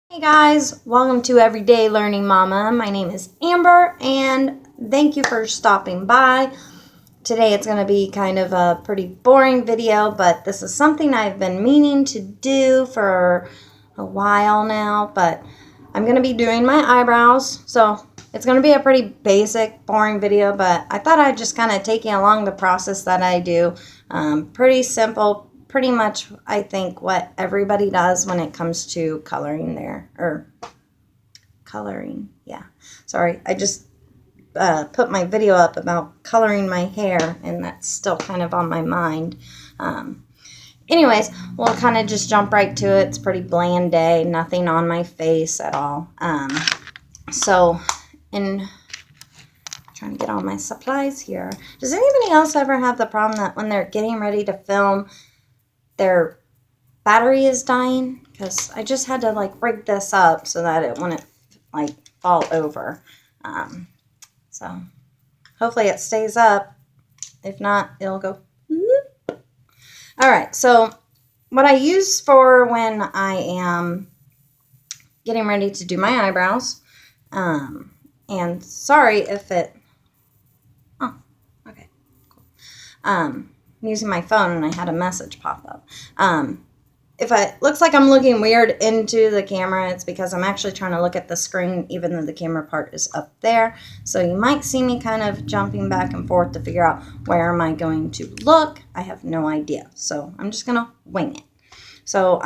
Hey guys, welcome to Everyday Learning Mama. My name is Amber and thank you for stopping by. Today it's going to be kind of a pretty boring video, but this is something I've been meaning to do for a while now, but I'm going to be doing my eyebrows. So it's going to be a pretty basic, boring video, but I thought I'd just kind of take you along the process that I do. Pretty simple. Pretty much, I think, what everybody does when it comes to coloring yeah. Sorry, I just put my video up about coloring my hair, and that's still kind of on my mind. Anyways, we'll kind of just jump right to it. It's a pretty bland day, nothing on my face at all. So, trying to get all my supplies here. Does anybody else ever have the problem that when they're getting ready to film, their battery is dying? Because I just had to rig this up so that it wouldn't fall over. So hopefully it stays up. If not, it'll go whoop. All right, so what I use for when I am getting ready to do my eyebrows, and sorry if it, okay, cool. I'm using my phone and I had a message pop up. If it looks like I'm looking weird into the camera, it's because I'm actually trying to look at the screen even though the camera part is up there. So you might see me kind of jumping back and forth to figure out where am I going to look. I have no idea. So I'm just going to wing it. So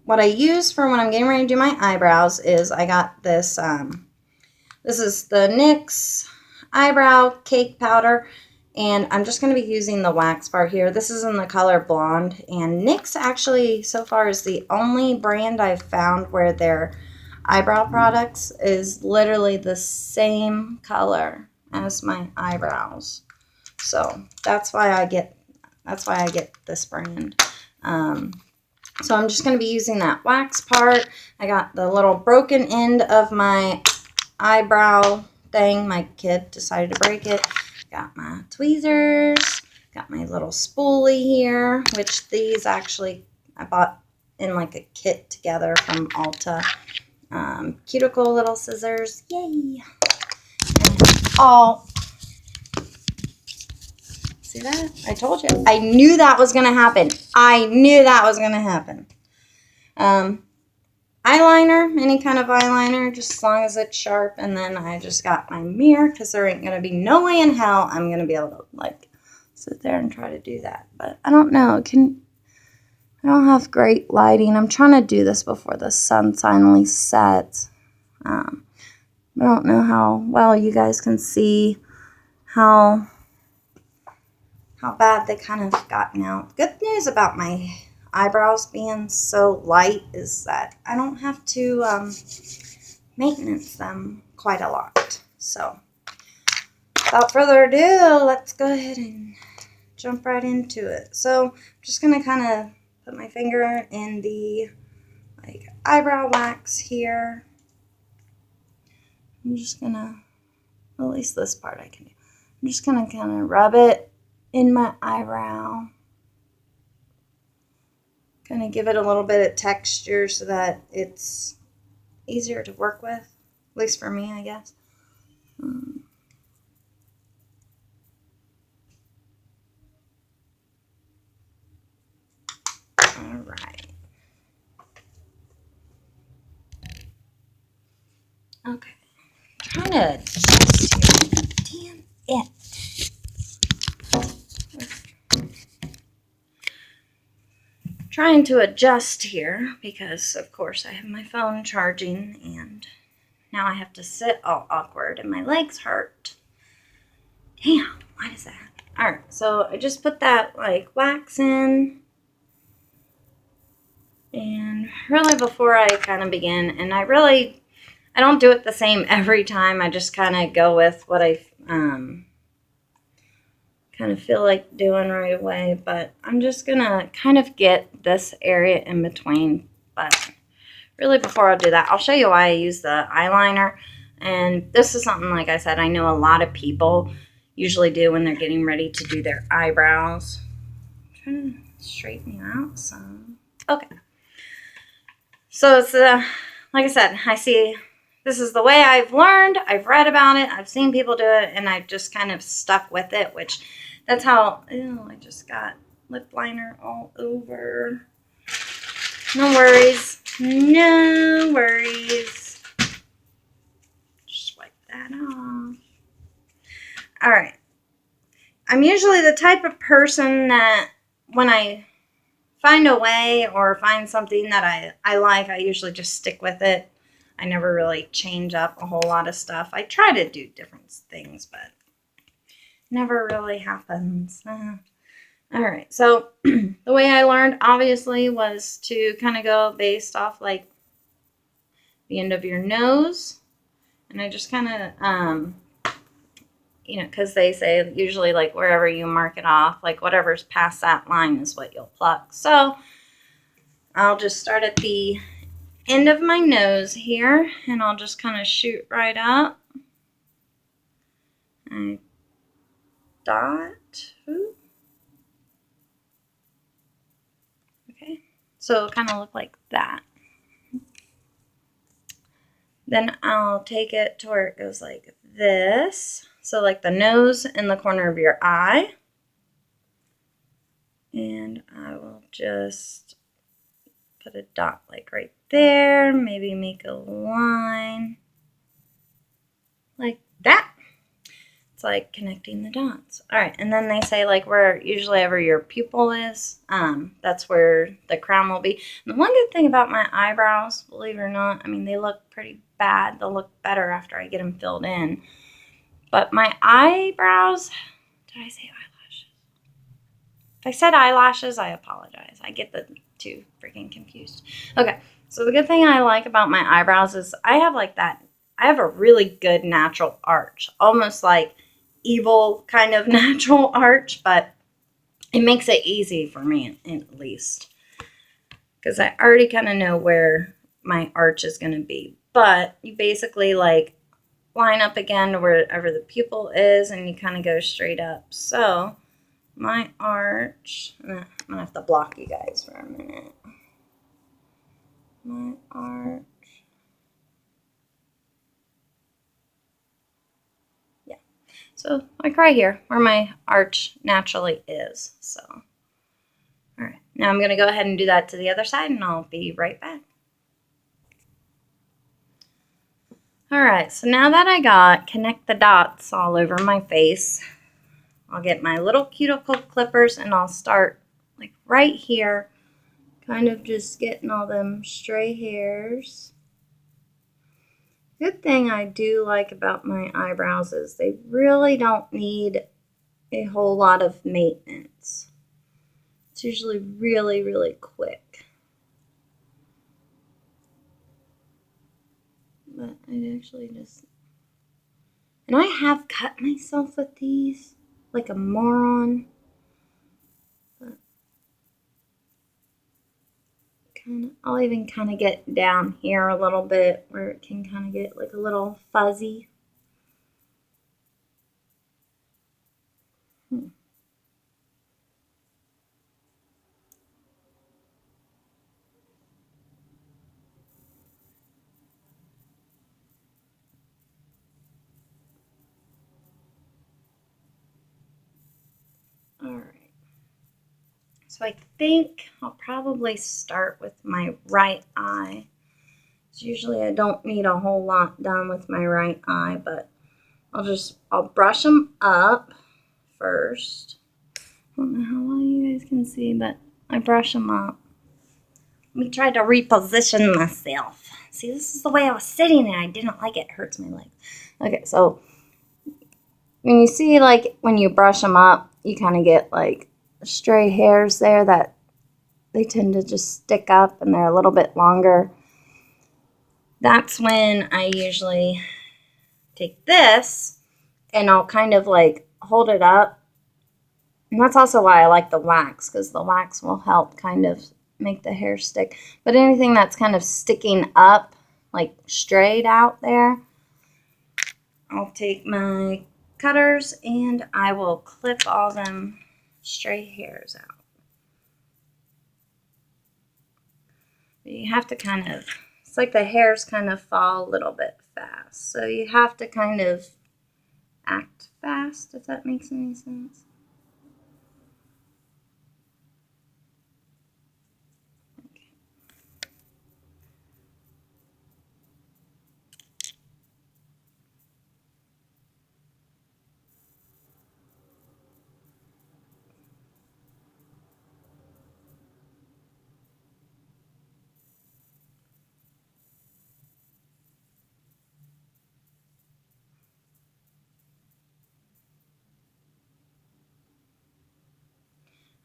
what I use for when I'm getting ready to do my eyebrows is I got this, this is the NYX eyebrow cake powder. And I'm just going to be using the wax part here. This is in the color Blonde. And NYX actually so far is the only brand I've found where their eyebrow products is literally the same color as my eyebrows. So that's why I get this brand. So I'm just going to be using that wax part. I got the little broken end of my eyebrow thing. My kid decided to break it. Got my tweezers, got my little spoolie here, which these actually I bought in like a kit together from Ulta. Cuticle little scissors, yay! And all, see that? I told you. I knew that was gonna happen. I knew that was gonna happen. Eyeliner, any kind of eyeliner, just as long as it's sharp. And then I just got my mirror because there ain't going to be no way in hell I'm going to be able to sit there and try to do that. But I don't know. I don't have great lighting. I'm trying to do this before the sun finally sets. I don't know how well you guys can see how bad they kind of gotten out. Good news about my eyebrows being so light is that I don't have to maintenance them quite a lot. So without further ado, let's go ahead and jump right into it. So I'm just going to kind of put my finger in the eyebrow wax here. I'm just going to, at least this part I can do. I'm just going to kind of rub it in my eyebrow. Kind of give it a little bit of texture so that it's easier to work with, at least for me, I guess. All right. Okay. I'm trying to adjust here. Damn it. Trying to adjust here because, of course, I have my phone charging and now I have to sit all awkward and my legs hurt. Damn, why is that? All right, so I just put that wax in. And really before I kind of begin, and I don't do it the same every time. I just kind of go with what I kind of feel like doing right away. But I'm just going to kind of get this area in between. But really before I do that, I'll show you why I use the eyeliner. And this is something, like I said, I know a lot of people usually do when they're getting ready to do their eyebrows. I'm trying to straighten you out some. Okay. So it's like I said, I see this is the way I've learned. I've read about it. I've seen people do it, and I've just kind of stuck with it, which that's how, ew, I just got lip liner all over. No worries. No worries. Just wipe that off. All right. I'm usually the type of person that when I find a way or find something that I like, I usually just stick with it. I never really change up a whole lot of stuff. I try to do different things, but never really happens. All right, so the way I learned, obviously, was to kind of go based off, like, the end of your nose. And I just kind of, you know, because they say usually, like, wherever you mark it off, like, whatever's past that line is what you'll pluck. So I'll just start at the end of my nose here, and I'll just kind of shoot right up. I dot. Ooh. Okay, so it'll kind of look like that. Then I'll take it to where it goes like this. So like the nose and the corner of your eye. And I will just put a dot like right there. Maybe make a line like that. It's like connecting the dots. All right, and then they say like where usually ever your pupil is, that's where the crown will be. And the one good thing about my eyebrows, believe it or not, I mean, they look pretty bad. They'll look better after I get them filled in. But my eyebrows, did I say eyelashes? If I said eyelashes, I apologize. I get the two freaking confused. Okay, so the good thing I like about my eyebrows is I have like that, I have a really good natural arch, almost like evil kind of natural arch, but it makes it easy for me at least, because I already kind of know where my arch is going to be. But you basically like line up again to wherever the pupil is, and you kind of go straight up. So my arch, I'm going to have to block you guys for a minute. My arch. So like right here where my arch naturally is. So, all right, now I'm going to go ahead and do that to the other side, and I'll be right back. All right, so now that I got connect the dots all over my face, I'll get my little cuticle clippers and I'll start like right here, kind of just getting all them stray hairs. Good thing I do like about my eyebrows is they really don't need a whole lot of maintenance. It's usually really, really quick. But I actually just... And I have cut myself with these like a moron. But I'll even kind of get down here a little bit where it can kind of get like a little fuzzy. All right. So I think I'll probably start with my right eye. So usually I don't need a whole lot done with my right eye, but I'll brush them up first. I don't know how well you guys can see, but I brush them up. Let me try to reposition myself. See, this is the way I was sitting and I didn't like it. It hurts my legs. Okay, so when you see like when you brush them up, you kind of get like stray hairs there that they tend to just stick up and they're a little bit longer. That's when I usually take this and I'll kind of like hold it up. And that's also why I like the wax, because the wax will help kind of make the hair stick. But anything that's kind of sticking up, like straight out there, I'll take my cutters and I will clip all them stray hairs out. You have to kind of it's like the hairs kind of fall a little bit fast. So you have to kind of act fast, if that makes any sense.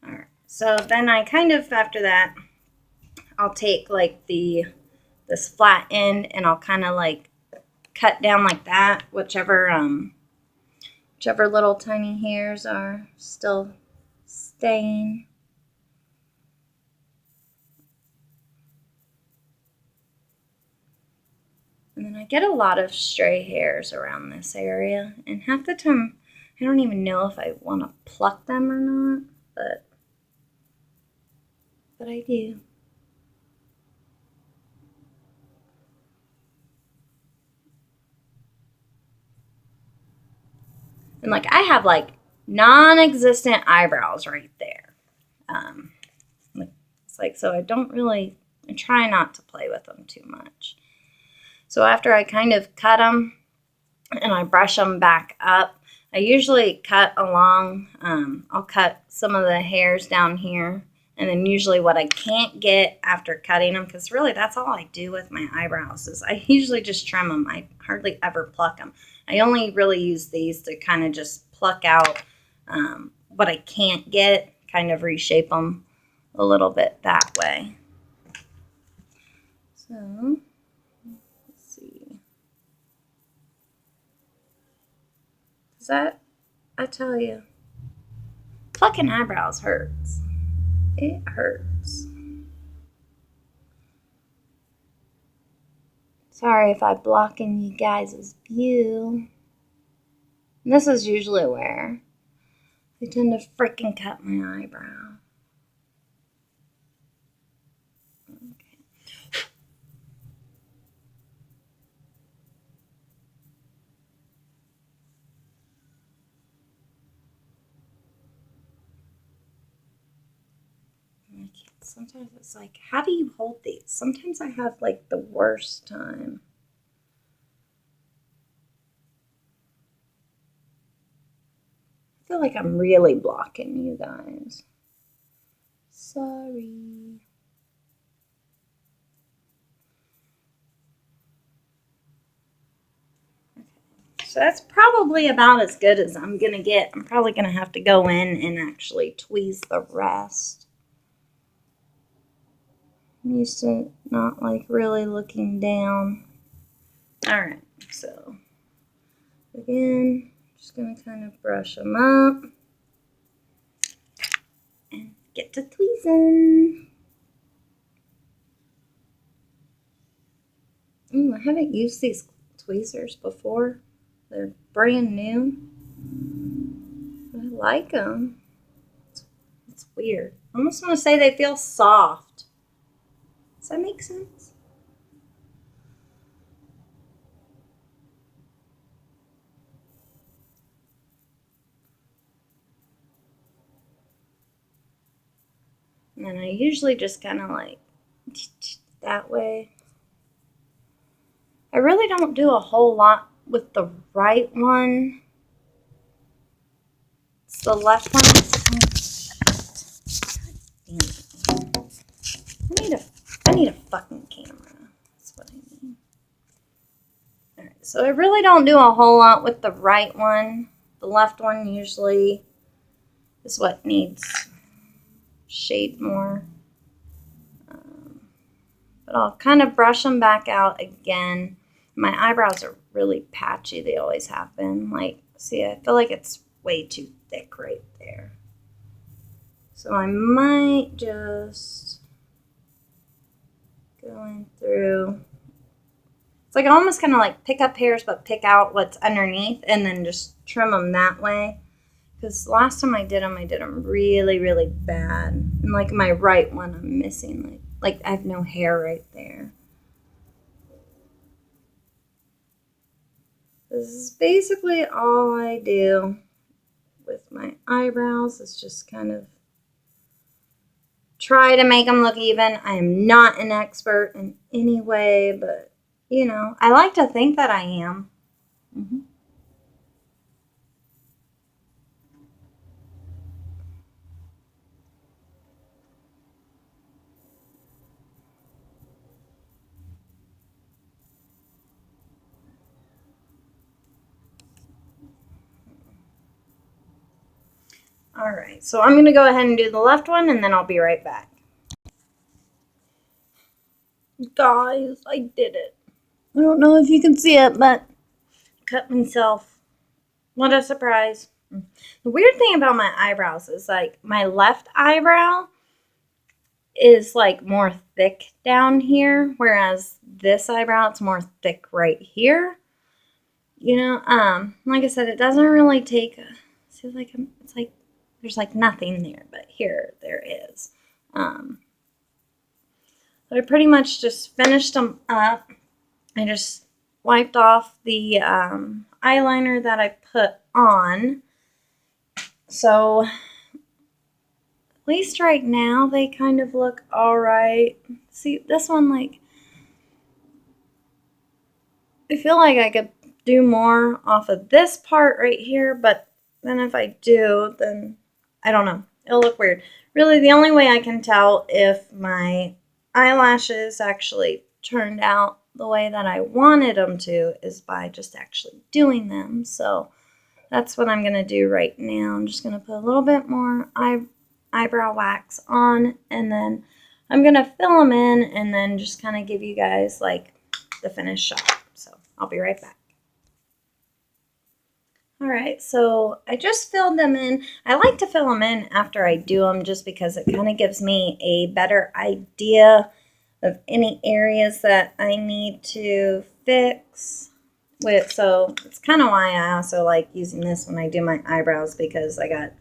All right. So then I kind of, after that, I'll take like this flat end and I'll kind of like cut down like that, whichever little tiny hairs are still staying. And then I get a lot of stray hairs around this area, and half the time I don't even know if I want to pluck them or not, but I do. And like I have like non-existent eyebrows right there. It's like, so I try not to play with them too much. So after I kind of cut them and I brush them back up, I usually cut along, I'll cut some of the hairs down here. And then usually what I can't get after cutting them, because really that's all I do with my eyebrows, is I usually just trim them. I hardly ever pluck them. I only really use these to kind of just pluck out what I can't get, kind of reshape them a little bit that way. So, let's see. Does that, I tell you, plucking eyebrows hurts. It hurts. Sorry if I'm blocking you guys' view. And this is usually where I tend to freaking cut my eyebrow. Okay. Sometimes it's like, how do you hold these? Sometimes I have like the worst time. I feel like I'm really blocking you guys. Sorry. Okay. So that's probably about as good as I'm going to get. I'm probably going to have to go in and actually tweeze the rest. I'm used to not like really looking down. All right, so again, just gonna kind of brush them up and get to tweezing. I haven't used these tweezers before. They're brand new. I like them. It's weird. I almost want to say they feel soft. Does that make sense? And then I usually just kind of like that way. I really don't do a whole lot with the right one. It's the left one. I need a fucking camera. That's what I need. Alright, so I really don't do a whole lot with the right one. The left one usually is what needs shade more. But I'll kind of brush them back out again. My eyebrows are really patchy. They always have been. Like, see, I feel like it's way too thick right there. So I might just go in through. It's like I almost kind of like pick up hairs but pick out what's underneath and then just trim them that way. Because last time I did them really, really bad. And like my right one, I'm missing like I have no hair right there. This is basically all I do with my eyebrows. Is just kind of try to make them look even. I am not an expert in any way, but, you know, I like to think that I am. Mm-hmm. All right, so I'm going to go ahead and do the left one, and then I'll be right back. Guys, I did it. I don't know if you can see it, but I cut myself. What a surprise. The weird thing about my eyebrows is, like, my left eyebrow is, like, more thick down here, whereas this eyebrow, it's more thick right here. You know, like I said, it doesn't really take, see, like, it's like, there's, like, nothing there, but here, there is. So I pretty much just finished them up. I just wiped off the eyeliner that I put on. So at least right now they kind of look all right. See, this one, like, I feel like I could do more off of this part right here, but then if I do, then I don't know. It'll look weird. Really, the only way I can tell if my eyelashes actually turned out the way that I wanted them to is by just actually doing them. So that's what I'm going to do right now. I'm just going to put a little bit more eyebrow wax on, and then I'm going to fill them in and then just kind of give you guys, like, the finished shot. So I'll be right back. All right, so I just filled them in. I like to fill them in after I do them just because it kind of gives me a better idea of any areas that I need to fix with. So it's kind of why I also like using this when I do my eyebrows, because I got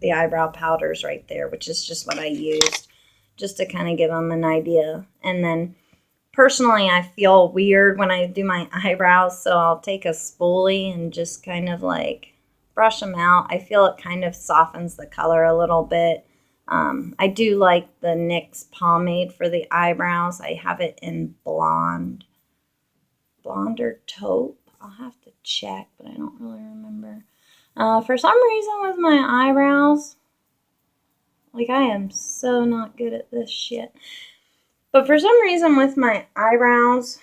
the eyebrow powders right there, which is just what I used just to kind of give them an idea. And then personally, I feel weird when I do my eyebrows, so I'll take a spoolie and just kind of like brush them out. I feel it kind of softens the color a little bit. I do like the NYX pomade for the eyebrows. I have it in blonde or taupe. I'll have to check, but I don't really remember. For some reason with my eyebrows, like, I am so not good at this shit. But for some reason with my eyebrows,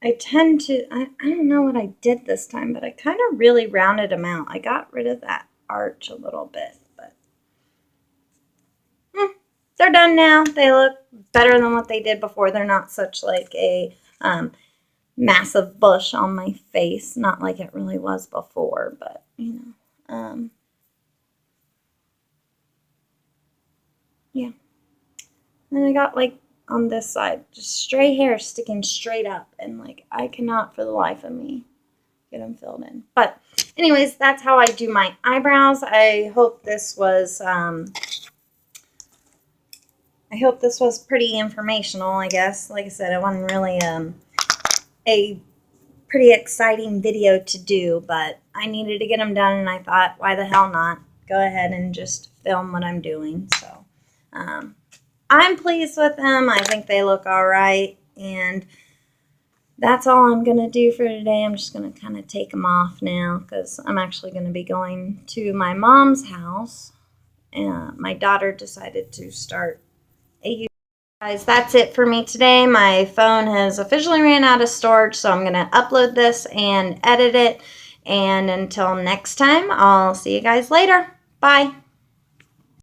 I tend to, I don't know what I did this time, but I kind of really rounded them out. I got rid of that arch a little bit, but they're done now. They look better than what they did before. They're not such like a massive bush on my face, not like it really was before, but, you know, yeah. And I got, like, on this side, just stray hair sticking straight up, and, like, I cannot for the life of me get them filled in. But anyways, that's how I do my eyebrows. I hope this was pretty informational, I guess. Like I said, it wasn't really a pretty exciting video to do, but I needed to get them done, and I thought, why the hell not? Go ahead and just film what I'm doing. So I'm pleased with them. I think they look all right, and that's all I'm going to do for today. I'm just going to kind of take them off now because I'm actually going to be going to my mom's house. My daughter decided to start a YouTube. Guys, that's it for me today. My phone has officially ran out of storage, so I'm going to upload this and edit it. And until next time, I'll see you guys later. Bye.